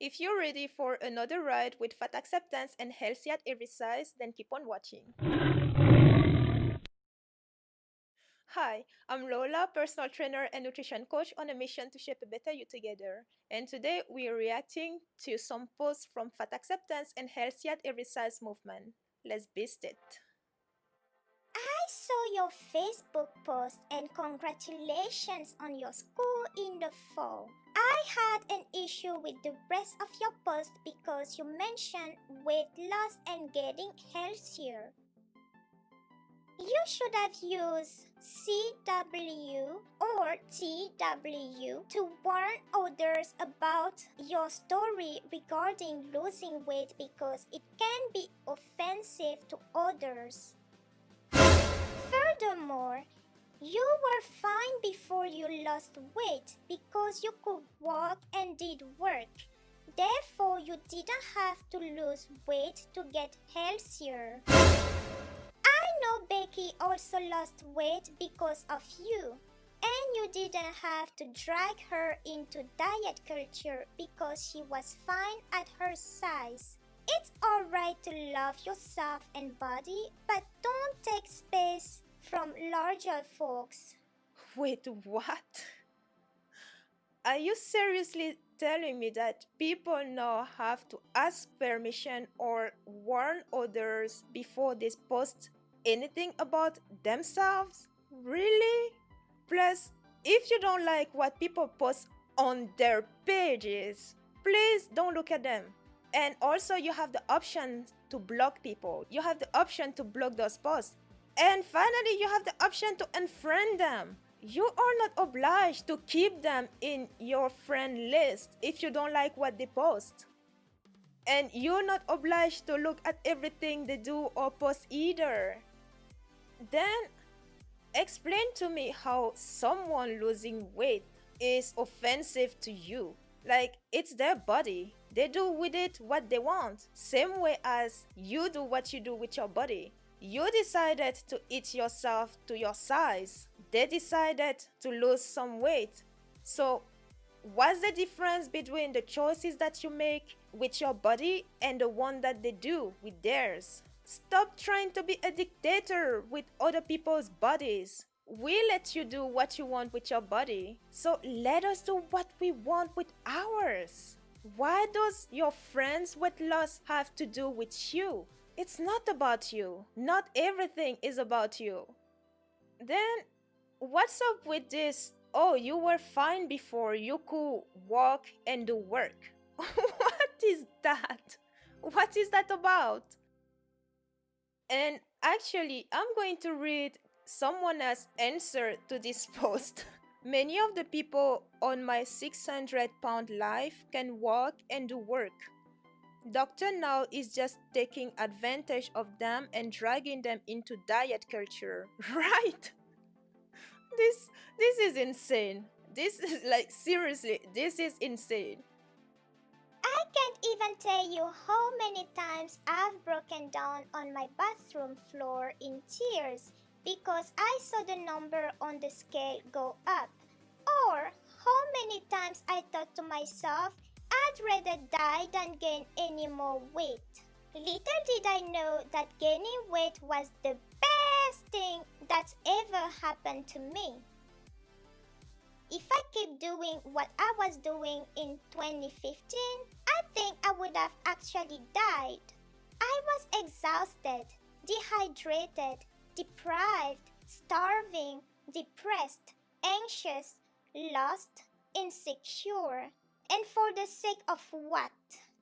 If you're ready for another ride with fat acceptance and healthy at every size, then keep on watching. Hi, I'm Lola, personal trainer and nutrition coach on a mission to shape a better you together. And today we are reacting to some posts from fat acceptance and healthy at every size movement. Let's beast it. I saw your Facebook post and congratulations on your school in the fall. I had an issue with the rest of your post because you mentioned weight loss and getting healthier. You should have used CW or TW to warn others about your story regarding losing weight because it can be offensive to others. Furthermore, you were fine before you lost weight because you could walk and did work. Therefore, you didn't have to lose weight to get healthier. I know Becky also lost weight because of you, and you didn't have to drag her into diet culture because she was fine at her size. It's alright to love yourself and body, but don't take space from larger folks. Wait, what? Are you seriously telling me that people now have to ask permission or warn others before they post anything about themselves? Really? Plus, if you don't like what people post on their pages, please don't look at them. And also, you have the option to block people. You have the option to block those posts. And finally, you have the option to unfriend them. You are not obliged to keep them in your friend list if you don't like what they post. And you're not obliged to look at everything they do or post either. Then explain to me how someone losing weight is offensive to you. Like, it's their body. They do with it what they want. Same way as you do what you do with your body. You decided to eat yourself to your size. They decided to lose some weight. So, what's the difference between the choices that you make with your body and the one that they do with theirs? Stop trying to be a dictator with other people's bodies. We let you do what you want with your body, so let us do what we want with ours. Why does your friends' weight loss have to do with you? It's not about you. Not everything is about you. Then, what's up with this? Oh, you were fine before, you could walk and do work. What is that? What is that about? And actually, I'm going to read someone else's answer to this post. Many of the people on my 600-pound life can walk and do work. Doctor now is just taking advantage of them and dragging them into diet culture. Right? This is insane. This is like, seriously, this is insane. I can't even tell you how many times I've broken down on my bathroom floor in tears because I saw the number on the scale go up. Or how many times I thought to myself, I'd rather die than gain any more weight. Little did I know that gaining weight was the best thing that's ever happened to me. If I keep doing what I was doing in 2015, I think I would have actually died. I was exhausted, dehydrated, deprived, starving, depressed, anxious, lost, insecure. And for the sake of what?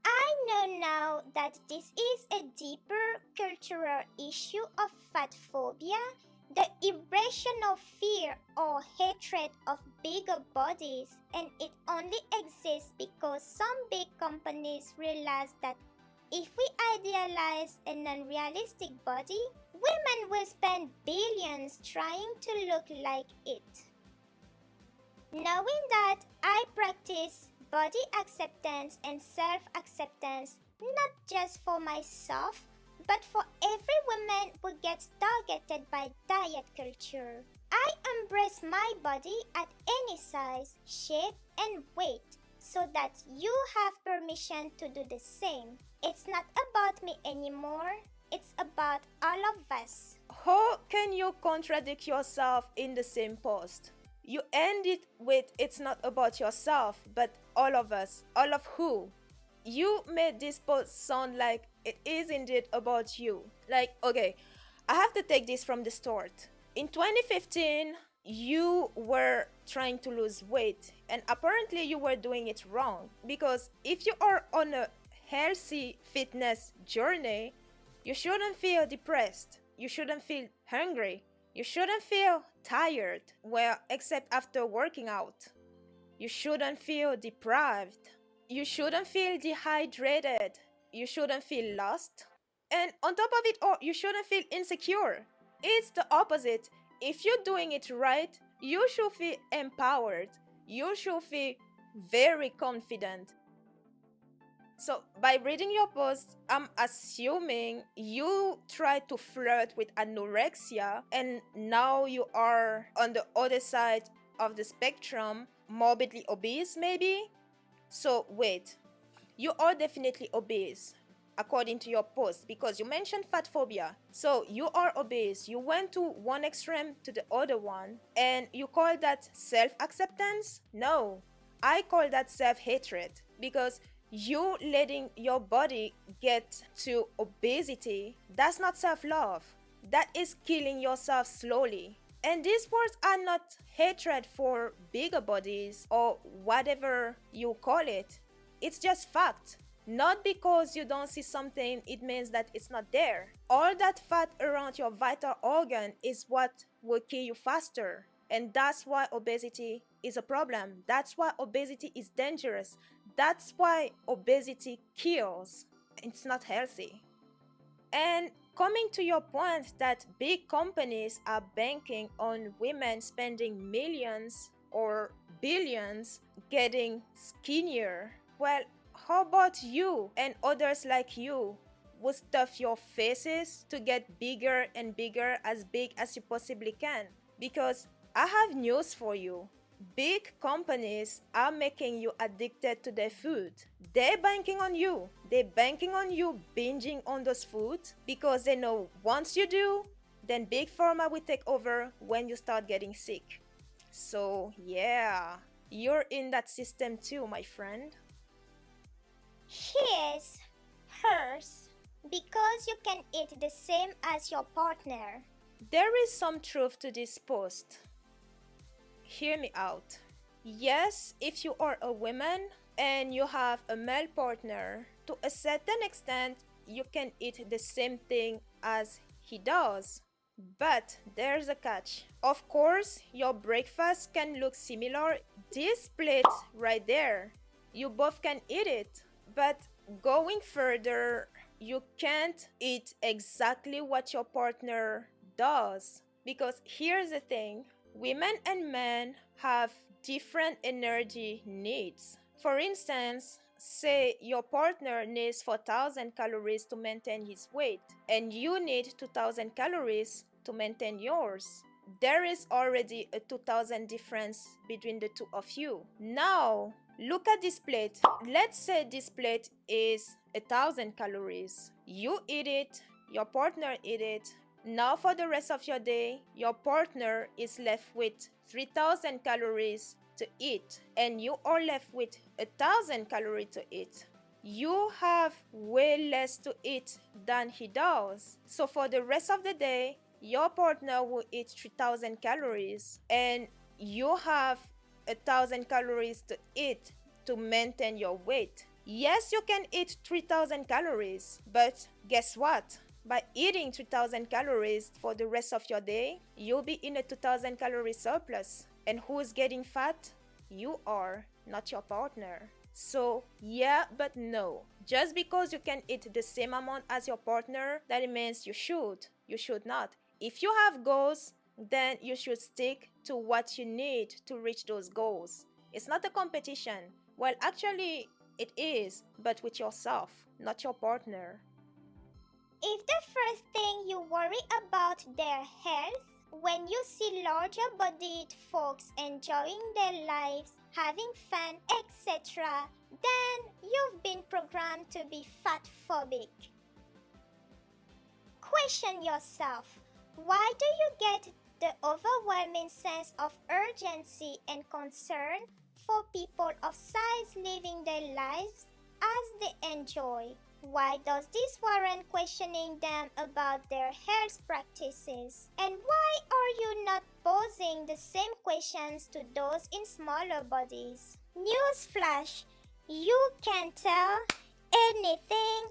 I know now that this is a deeper cultural issue of fat phobia, the irrational fear or hatred of bigger bodies, and it only exists because some big companies realize that if we idealize an unrealistic body, women will spend billions trying to look like it. Knowing that, I practice body acceptance and self-acceptance not just for myself, but for every woman who gets targeted by diet culture. I embrace my body at any size, shape, and weight, so that you have permission to do the same. It's not about me anymore, it's about all of us. How can you contradict yourself in the same post? You end it with it's not about yourself, but all of us. All of who? You made this post sound like it is indeed about you. Like, okay, I have to take this from the start. In 2015, you were trying to lose weight, and apparently you were doing it wrong. Because if you are on a healthy fitness journey, you shouldn't feel depressed. You shouldn't feel hungry. You shouldn't feel tired, well, except after working out. You shouldn't feel deprived. You shouldn't feel dehydrated. You shouldn't feel lost. And on top of it all, you shouldn't feel insecure. It's the opposite. If you're doing it right, you should feel empowered. You should feel very confident. So, by reading your post, I'm assuming you tried to flirt with anorexia and now you are on the other side of the spectrum, morbidly obese, maybe? So, wait, you are definitely obese, according to your post, because you mentioned fat phobia. So, you are obese. You went to one extreme to the other one, and you call that self acceptance? No, I call that self hatred because you letting your body get to obesity, that's not self-love. That is killing yourself slowly. And these words are not hatred for bigger bodies or whatever you call it. It's just fact. Not because you don't see something, it means that it's not there. All that fat around your vital organ is what will kill you faster. And that's why obesity is a problem. That's why obesity is dangerous. That's why obesity kills. It's not healthy. And coming to your point that big companies are banking on women spending millions or billions getting skinnier, well, how about you and others like you who stuff your faces to get bigger and bigger, as big as you possibly can? Because I have news for you. Big companies are making you addicted to their food. They're banking on you. They're banking on you binging on those foods because they know once you do, then Big Pharma will take over when you start getting sick. So, yeah, you're in that system too, my friend. His, hers, because you can eat the same as your partner. There is some truth to this post. Hear me out. Yes, if you are a woman and you have a male partner, to a certain extent, you can eat the same thing as he does. But there's a catch. Of course, your breakfast can look similar. This plate right there, you both can eat it. But going further, you can't eat exactly what your partner does. Because here's the thing, women and men have different energy needs. For instance, say your partner needs 4,000 calories to maintain his weight, and you need 2,000 calories to maintain yours. There is already a 2,000 difference between the two of you. Now, look at this plate. Let's say this plate is 1,000 calories. You eat it, your partner eat it. Now for the rest of your day, your partner is left with 3,000 calories to eat, and you are left with 1,000 calories to eat. You have way less to eat than he does. So for the rest of the day, your partner will eat 3,000 calories, and you have 1,000 calories to eat to maintain your weight. Yes, you can eat 3,000 calories, but guess what? By eating 3,000 calories for the rest of your day, you'll be in a 2,000 calorie surplus. And who's getting fat? You are, not your partner. So, yeah, but no. Just because you can eat the same amount as your partner, that means you should. You should not. If you have goals, then you should stick to what you need to reach those goals. It's not a competition. Well, actually, it is, but with yourself, not your partner. If the first thing you worry about their health, when you see larger bodied folks enjoying their lives, having fun, etc., then you've been programmed to be fat phobic. Question yourself, why do you get the overwhelming sense of urgency and concern for people of size living their lives as they enjoy? Why does this warrant questioning them about their health practices? And why are you not posing the same questions to those in smaller bodies? Newsflash, you can tell anything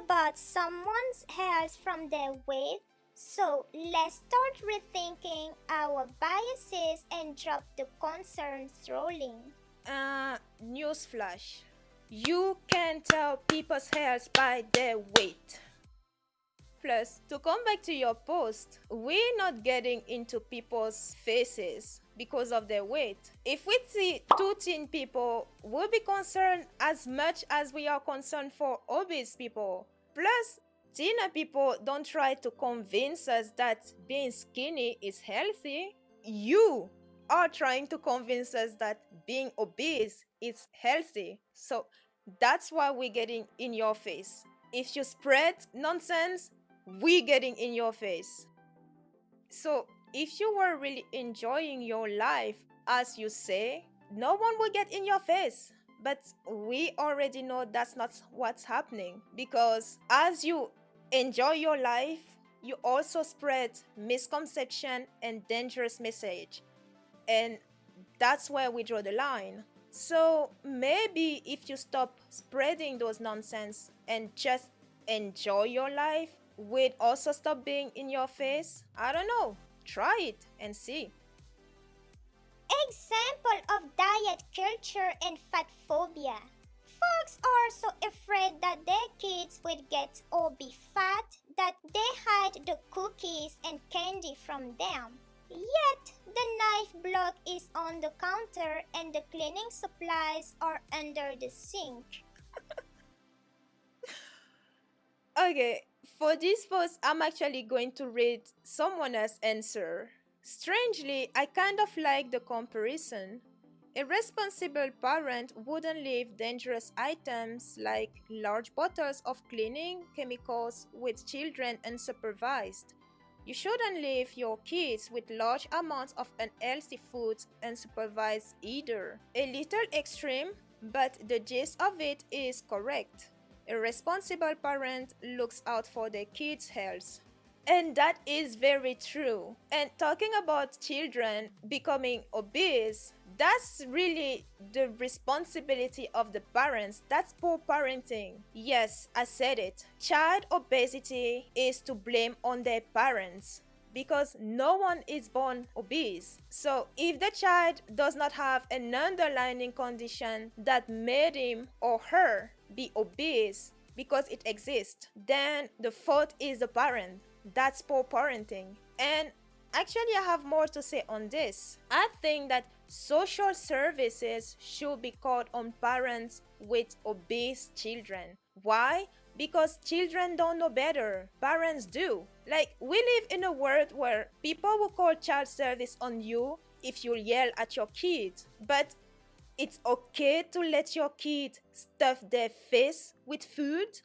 about someone's health from their weight, so let's start rethinking our biases and drop the concern trolling. Newsflash. You can tell people's hairs by their weight. Plus, to come back to your post, we're not getting into people's faces because of their weight. If we see two thin people, we'll be concerned as much as we are concerned for obese people. Plus, thinner people don't try to convince us that being skinny is healthy. You are trying to convince us that being obese is healthy. So that's why we're getting in your face. If you spread nonsense, we getting in your face. So if you were really enjoying your life as you say, no one will get in your face. But we already know that's not what's happening, because as you enjoy your life, you also spread misconception and dangerous message. And that's where we draw the line. So maybe if you stop spreading those nonsense and just enjoy your life, we'd also stop being in your face. I don't know. Try it and see. Example of diet culture and fat phobia. Folks are so afraid that their kids would get or be fat that they hide the cookies and candy from them. Yet, the knife block is on the counter and the cleaning supplies are under the sink. Okay, for this post, I'm actually going to read someone else's answer. Strangely, I kind of like the comparison. A responsible parent wouldn't leave dangerous items like large bottles of cleaning chemicals with children unsupervised. You shouldn't leave your kids with large amounts of unhealthy foods unsupervised either. A little extreme, but the gist of it is correct. A responsible parent looks out for their kids' health. And that is very true. And talking about children becoming obese, that's really the responsibility of the parents. That's poor parenting. Yes, I said it. Child obesity is to blame on their parents, because no one is born obese. So if the child does not have an underlying condition that made him or her be obese because it exists, then the fault is the parent. That's poor parenting. And actually, I have more to say on this. I think that social services should be called on parents with obese children. Why? Because children don't know better. Parents do. Like, we live in a world where people will call child service on you if you yell at your kid. But it's okay to let your kid stuff their face with food?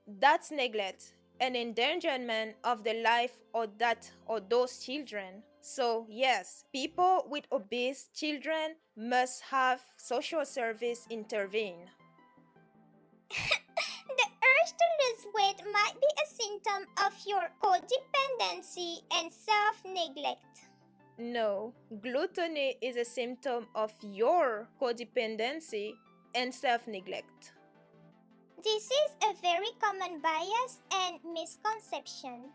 That's neglect, an endangerment of the life of that or those children. So yes, people with obese children must have social service intervene. The urge to lose weight might be a symptom of your codependency and self neglect. No, gluttony is a symptom of your codependency and self-neglect. This is a very common bias and misconception.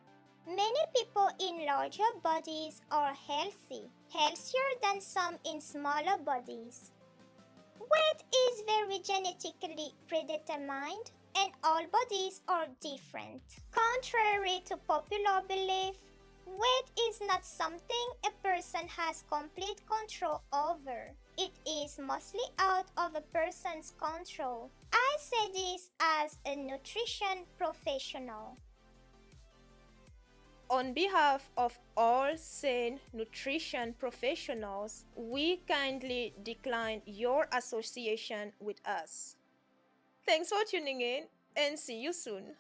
Many people in larger bodies are healthy, healthier than some in smaller bodies. Weight is very genetically predetermined, and all bodies are different. Contrary to popular belief, weight is not something a person has complete control over. It is mostly out of a person's control. I say this as a nutrition professional. On behalf of all sane nutrition professionals, we kindly decline your association with us. Thanks for tuning in and see you soon.